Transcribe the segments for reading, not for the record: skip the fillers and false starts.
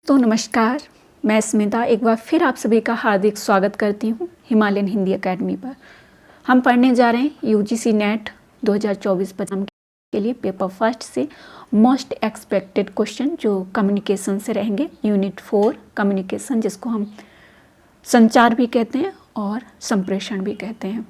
तो नमस्कार, मैं स्मिता एक बार फिर आप सभी का हार्दिक स्वागत करती हूँ हिमालयन हिंदी एकेडमी पर। हम पढ़ने जा रहे हैं यूजीसी नेट 2024-25 के लिए पेपर फर्स्ट से मोस्ट एक्सपेक्टेड क्वेश्चन जो कम्युनिकेशन से रहेंगे। यूनिट 4 कम्युनिकेशन, जिसको हम संचार भी कहते हैं और संप्रेषण भी कहते हैं।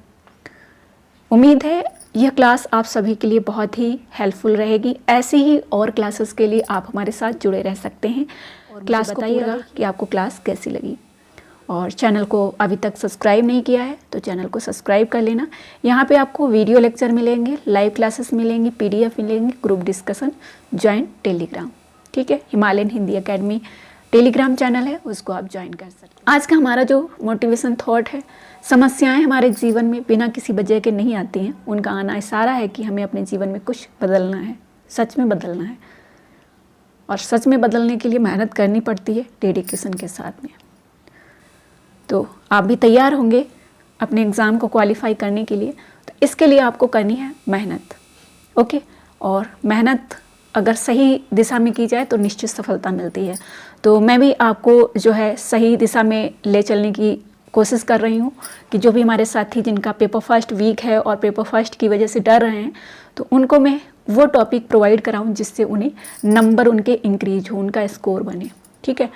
उम्मीद है यह क्लास आप सभी के लिए बहुत ही हेल्पफुल रहेगी। ऐसी ही और क्लासेस के लिए आप हमारे साथ जुड़े रह सकते हैं और क्लास को बताइएगा कि आपको क्लास कैसी लगी। और चैनल को अभी तक सब्सक्राइब नहीं किया है तो चैनल को सब्सक्राइब कर लेना। यहाँ पे आपको वीडियो लेक्चर मिलेंगे, लाइव क्लासेस मिलेंगी, PDF मिलेंगे, ग्रुप डिस्कशन, ज्वाइन टेलीग्राम। ठीक है, Himalayan Hindi academy Telegram channel है, उसको आप ज्वाइन कर सकते हैं। आज का हमारा जो मोटिवेशन थॉट है, समस्याएं हमारे जीवन में बिना किसी वजह के नहीं आती हैं, उनका आना इशारा है कि हमें अपने जीवन में कुछ बदलना है, सच में बदलना है। और सच में बदलने के लिए मेहनत करनी पड़ती है डेडिकेशन के साथ में। तो आप भी तैयार होंगे अपने एग्ज़ाम को क्वालिफाई करने के लिए, तो इसके लिए आपको करनी है मेहनत। ओके, और मेहनत अगर सही दिशा में की जाए तो निश्चित सफलता मिलती है। तो मैं भी आपको जो है सही दिशा में ले चलने की कोशिश कर रही हूँ कि जो भी हमारे साथी जिनका पेपर फर्स्ट वीक है और पेपर फर्स्ट की वजह से डर रहे हैं, तो उनको मैं वो टॉपिक प्रोवाइड कराऊँ जिससे उन्हें नंबर उनके इंक्रीज हो, उनका स्कोर बने। ठीक है,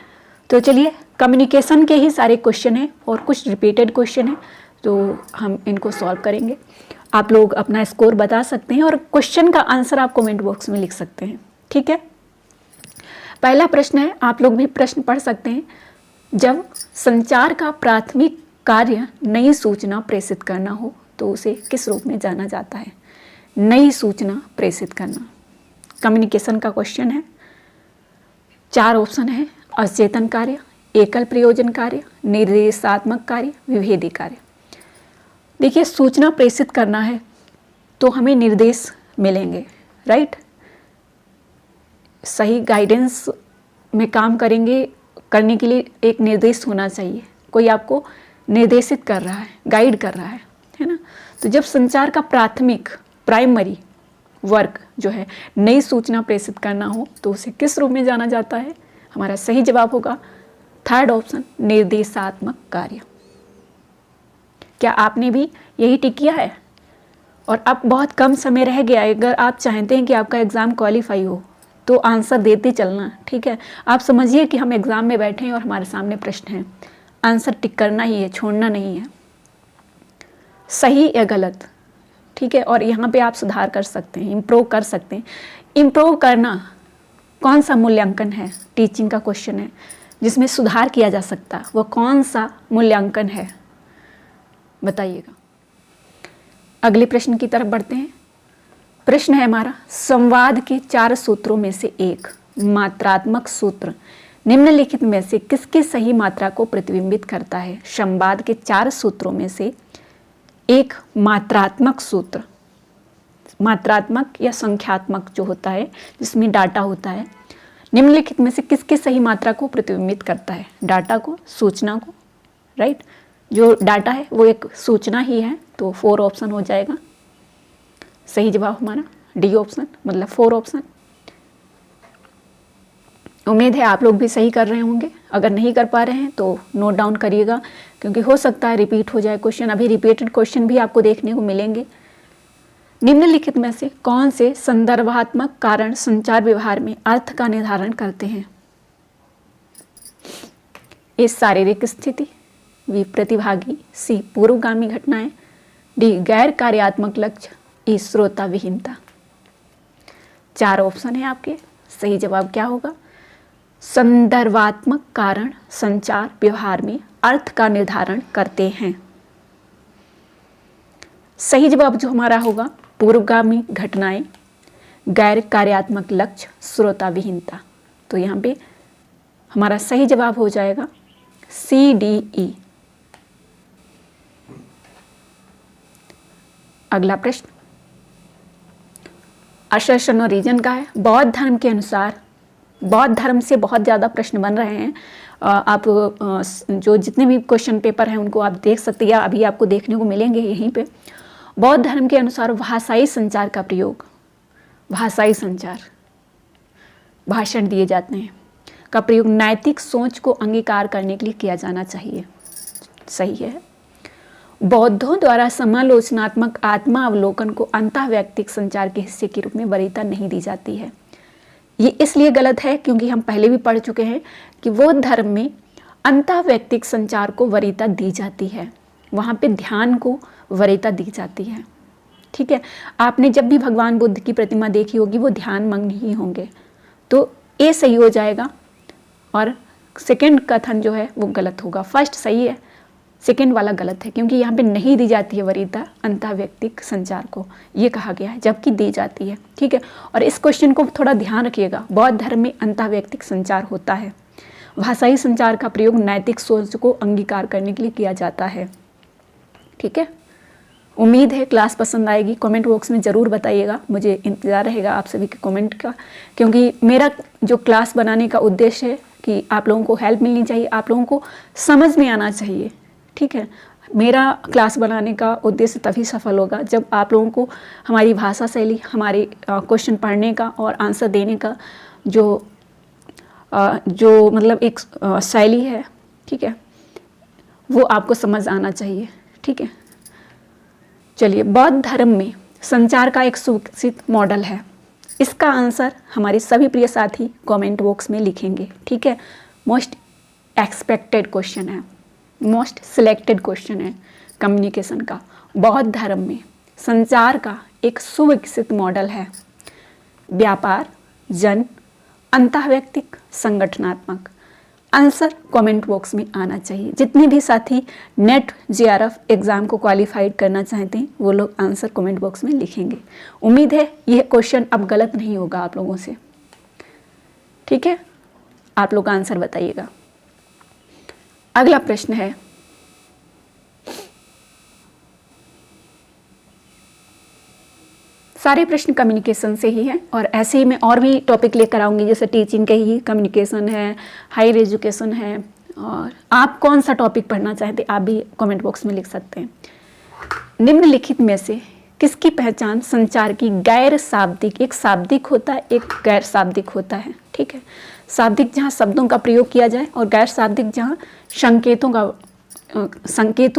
तो चलिए, कम्युनिकेशन के ही सारे क्वेश्चन हैं और कुछ रिपीटेड क्वेश्चन हैं, तो हम इनको सॉल्व करेंगे। आप लोग अपना स्कोर बता सकते हैं और क्वेश्चन का आंसर आप कमेंट बॉक्स में लिख सकते हैं। ठीक है, पहला प्रश्न है, आप लोग भी प्रश्न पढ़ सकते हैं। जब संचार का प्राथमिक कार्य नई सूचना प्रेषित करना हो तो उसे किस रूप में जाना जाता है? नई सूचना प्रेषित करना कम्युनिकेशन का क्वेश्चन है। 4 ऑप्शन है: अचेतन कार्य, एकल प्रयोजन कार्य, निर्देशात्मक कार्य, विभेदी कार्य। देखिए, सूचना प्रेषित करना है तो हमें निर्देश मिलेंगे, राइट। सही गाइडेंस में काम करने के लिए एक निर्देश होना चाहिए, कोई आपको निर्देशित कर रहा है, गाइड कर रहा है ना। तो जब संचार का प्राइमरी वर्क जो है नई सूचना प्रेषित करना हो तो उसे किस रूप में जाना जाता है? हमारा सही जवाब होगा 3rd ऑप्शन, निर्देशात्मक कार्य। क्या आपने भी यही टिक किया है? और अब बहुत कम समय रह गया है। अगर आप चाहते हैं कि आपका एग्ज़ाम क्वालिफाई हो तो आंसर देते चलना। ठीक है, आप समझिए कि हम एग्ज़ाम में बैठे हैं और हमारे सामने प्रश्न है, आंसर टिक करना ही है, छोड़ना नहीं है, सही या गलत। ठीक है, और यहाँ पे आप सुधार कर सकते हैं, इम्प्रूव कर सकते हैं। इम्प्रूव करना कौन सा मूल्यांकन है? टीचिंग का क्वेश्चन है जिसमें सुधार किया जा सकता है, वह कौन सा मूल्यांकन है? बताइएगा। अगले प्रश्न की तरफ बढ़ते हैं। प्रश्न है हमारा, संवाद के 4 सूत्रों में से एक मात्रात्मक सूत्र निम्नलिखित में से किसकी सही मात्रा को प्रतिबिंबित करता है? संवाद के 4 सूत्रों में से एक मात्रात्मक सूत्र, मात्रात्मक या संख्यात्मक जो होता है जिसमें डाटा होता है, निम्नलिखित में से किसकी सही मात्रा को प्रतिबिंबित करता है? डाटा को, सूचना को, राइट। जो डाटा है वो एक सूचना ही है, तो 4 ऑप्शन हो जाएगा। सही जवाब हमारा D ऑप्शन, मतलब 4 ऑप्शन। उम्मीद है आप लोग भी सही कर रहे होंगे। अगर नहीं कर पा रहे हैं तो नोट डाउन करिएगा, क्योंकि हो सकता है रिपीट हो जाए क्वेश्चन। अभी रिपीटेड क्वेश्चन भी आपको देखने को मिलेंगे। निम्नलिखित में से कौन से संदर्भात्मक कारण संचार व्यवहार में अर्थ का निर्धारण करते हैं? A, शारीरिक स्थिति, B, प्रतिभागी, C, पूर्वगामी घटनाएं, D, गैर कार्यात्मक लक्ष्य, E, श्रोता विहीनता। 4 ऑप्शन है आपके। सही जवाब क्या होगा? संदर्भात्मक कारण संचार व्यवहार में अर्थ का निर्धारण करते हैं। सही जवाब जो हमारा होगा पूर्वगामी घटनाएं, गैर कार्यात्मक लक्ष्य, श्रोता विहीनता। तो यहाँ पे हमारा सही जवाब हो जाएगा C, D, E। अगला प्रश्न असर्शन और रीजन का है। बौद्ध धर्म के अनुसार, बौद्ध धर्म से बहुत ज़्यादा प्रश्न बन रहे हैं। आप जो जितने भी क्वेश्चन पेपर हैं उनको आप देख सकते हैं या अभी आपको देखने को मिलेंगे यहीं पे। बौद्ध धर्म के अनुसार भाषाई संचार का प्रयोग, भाषाई संचार, भाषण दिए जाते हैं, का प्रयोग नैतिक सोच को अंगीकार करने के लिए किया जाना चाहिए। सही है। बौद्धों द्वारा समालोचनात्मक आत्मा अवलोकन को अंतःवैयक्तिक संचार के हिस्से के रूप में वरीयता नहीं दी जाती है। ये इसलिए गलत है क्योंकि हम पहले भी पढ़ चुके हैं कि बौद्ध धर्म में अंतःवैयक्तिक संचार को वरीयता दी जाती है, वहाँ पे ध्यान को वरीयता दी जाती है। ठीक है, आपने जब भी भगवान बुद्ध की प्रतिमा देखी होगी वो ध्यान मग्न ही होंगे, तो ये सही हो जाएगा और सेकंड कथन जो है वो गलत होगा। फर्स्ट सही है, सेकंड वाला गलत है क्योंकि यहाँ पे नहीं दी जाती है वरीयता अंतःवैयक्तिक संचार को, ये कहा गया है, जबकि दी जाती है। ठीक है, और इस क्वेश्चन को थोड़ा ध्यान रखिएगा। बौद्ध धर्म में अंतःवैयक्तिक संचार होता है, भाषाई संचार का प्रयोग नैतिक सोच को अंगीकार करने के लिए किया जाता है। ठीक है, उम्मीद है क्लास पसंद आएगी। कमेंट बॉक्स में ज़रूर बताइएगा, मुझे इंतज़ार रहेगा आप सभी के कमेंट का, क्योंकि मेरा जो क्लास बनाने का उद्देश्य है कि आप लोगों को हेल्प मिलनी चाहिए, आप लोगों को समझ में आना चाहिए। ठीक है, मेरा क्लास बनाने का उद्देश्य तभी सफल होगा जब आप लोगों को हमारी भाषा शैली, हमारे क्वेश्चन पढ़ने का और आंसर देने का जो मतलब एक शैली है, ठीक है, वो आपको समझ आना चाहिए। ठीक है, चलिए, बौद्ध धर्म में संचार का एक सुविकसित मॉडल है। इसका आंसर हमारे सभी प्रिय साथी कमेंट बॉक्स में लिखेंगे। ठीक है, मोस्ट एक्सपेक्टेड क्वेश्चन है, मोस्ट सिलेक्टेड क्वेश्चन है कम्युनिकेशन का। बौद्ध धर्म में संचार का एक सुविकसित मॉडल है। व्यापार, जन, अंतःवैयक्तिक, संगठनात्मक। आंसर कमेंट बॉक्स में आना चाहिए। जितने भी साथी नेट जेआरएफ एग्ज़ाम को क्वालिफाइड करना चाहते हैं वो लोग आंसर कमेंट बॉक्स में लिखेंगे। उम्मीद है यह क्वेश्चन अब गलत नहीं होगा आप लोगों से। ठीक है, आप लोग आंसर बताइएगा। अगला प्रश्न है, सारे प्रश्न कम्युनिकेशन से ही हैं और ऐसे ही मैं और भी टॉपिक लेकर आऊँगी, जैसे टीचिंग के ही कम्युनिकेशन है, हायर एजुकेशन है, और आप कौन सा टॉपिक पढ़ना चाहते आप भी कमेंट बॉक्स में लिख सकते हैं। निम्नलिखित में से किसकी पहचान संचार की गैर शाब्दिक, एक शाब्दिक होता है एक गैर शाब्दिक होता है। ठीक है, शाब्दिक जहाँ शब्दों का प्रयोग किया जाए और गैर शाब्दिक जहाँ संकेतों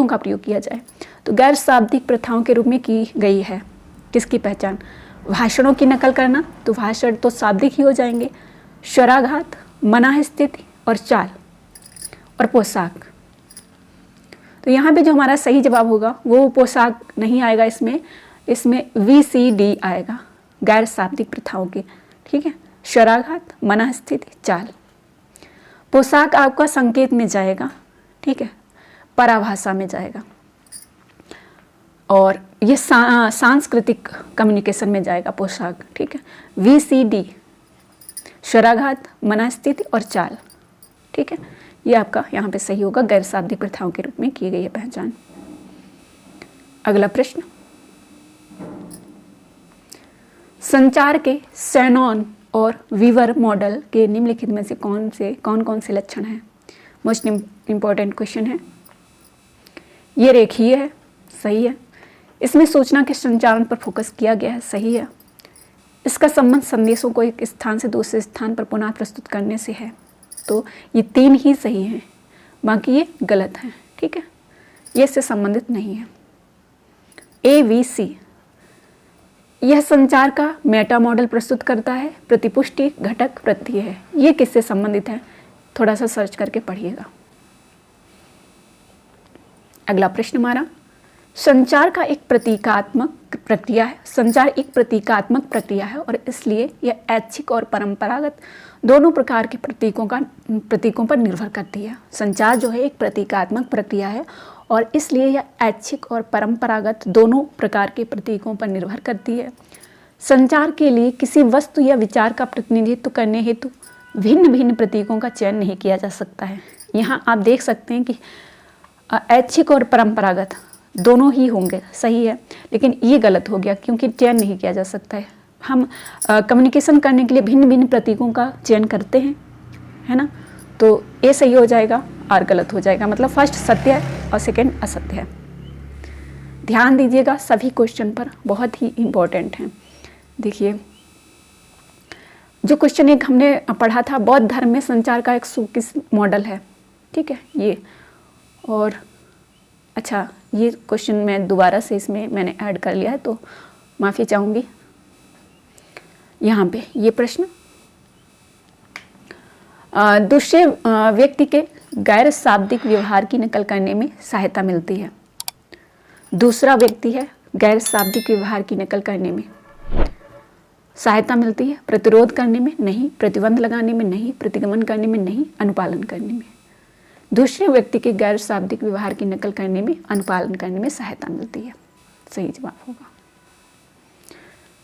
का प्रयोग किया जाए। तो गैर शाब्दिक प्रथाओं के रूप में की गई है किसकी पहचान? भाषणों की नकल करना, तो भाषण तो शाब्दिक ही हो जाएंगे। स्वराघात, मनाह स्थिति और चाल और पोशाक। तो यहाँ पे जो हमारा सही जवाब होगा वो पोशाक नहीं आएगा, इसमें VCD आएगा, गैर शाब्दिक प्रथाओं के। ठीक है, स्वराघात, मनाह स्थिति, चाल। पोशाक आपका संकेत में जाएगा, ठीक है, पराभाषा में जाएगा, और ये सांस्कृतिक कम्युनिकेशन में जाएगा पोशाक। ठीक है, VCD स्वराघात, मनाह स्थिति और चाल। ठीक है, ये आपका यहाँ पे सही होगा, गैर शाब्दिक प्रथाओं के रूप में की गई है पहचान। अगला प्रश्न, संचार के शैनॉन और वीवर मॉडल के निम्नलिखित में से कौन से लक्षण हैं? मोस्ट इम्पॉर्टेंट क्वेश्चन है। ये रेखीय है, सही है। इसमें सूचना के संचारण पर फोकस किया गया है, सही है। इसका संबंध संदेशों को एक स्थान से दूसरे स्थान पर पुनः प्रस्तुत करने से है, तो ये 3 ही सही हैं, बाकी ये गलत हैं। ठीक है, ये इससे संबंधित नहीं है। AVC, यह संचार का मेटा मॉडल प्रस्तुत करता है, प्रतिपुष्टि घटक प्रत्यय है। ये किससे संबंधित है? थोड़ा सा सर्च करके पढ़िएगा। अगला प्रश्न हमारा, संचार का एक प्रतीकात्मक प्रक्रिया है। संचार एक प्रतीकात्मक प्रक्रिया है और इसलिए यह ऐच्छिक और परंपरागत दोनों प्रकार के प्रतीकों पर निर्भर करती है। संचार जो है एक प्रतीकात्मक प्रक्रिया है और इसलिए यह ऐच्छिक और परंपरागत दोनों प्रकार के प्रतीकों पर निर्भर करती है। संचार के लिए किसी वस्तु या विचार का प्रतिनिधित्व करने हेतु भिन्न भिन्न प्रतीकों का चयन नहीं किया जा सकता है। यहाँ आप देख सकते हैं कि ऐच्छिक और परंपरागत दोनों ही होंगे, सही है, लेकिन ये गलत हो गया क्योंकि चयन नहीं किया जा सकता है। हम कम्युनिकेशन करने के लिए भिन्न भिन्न प्रतीकों का चयन करते हैं, है ना, तो ये सही हो जाएगा और गलत हो जाएगा। मतलब फर्स्ट सत्य है और सेकंड असत्य है। ध्यान दीजिएगा, सभी क्वेश्चन पर बहुत ही इम्पोर्टेंट हैं। देखिए, जो क्वेश्चन एक हमने पढ़ा था, बौद्ध धर्म में संचार का एक किस मॉडल है, ठीक है ये। और अच्छा, ये क्वेश्चन मैं दोबारा से इसमें मैंने ऐड कर लिया है तो माफ़ी चाहूँगी। यहाँ पे ये प्रश्न, दूसरे व्यक्ति के गैर शाब्दिक व्यवहार की नकल करने में सहायता मिलती है। दूसरा व्यक्ति है, गैर शाब्दिक व्यवहार की नकल करने में सहायता मिलती है। प्रतिरोध करने में नहीं, प्रतिबंध लगाने में नहीं, प्रतिगमन करने में नहीं, अनुपालन करने में। दूसरे व्यक्ति के गैर शाब्दिक व्यवहार की नकल करने में, अनुपालन करने में सहायता मिलती है। सही जवाब होगा।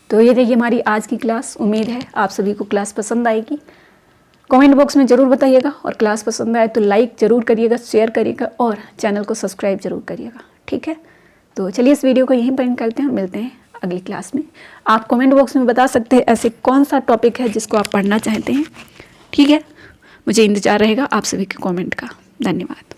तो ये रही हमारी आज की क्लास। उम्मीद है आप सभी को क्लास पसंद आएगी। कमेंट बॉक्स में ज़रूर बताइएगा, और क्लास पसंद आए तो लाइक ज़रूर करिएगा, शेयर करिएगा और चैनल को सब्सक्राइब जरूर करिएगा, ठीक है। तो चलिए इस वीडियो को यहीं पर एंड करते हैं, मिलते हैं अगली क्लास में। आप कमेंट बॉक्स में बता सकते हैं ऐसे कौन सा टॉपिक है जिसको आप पढ़ना चाहते हैं, ठीक है। मुझे इंतज़ार रहेगा आप सभी के कमेंट का। धन्यवाद।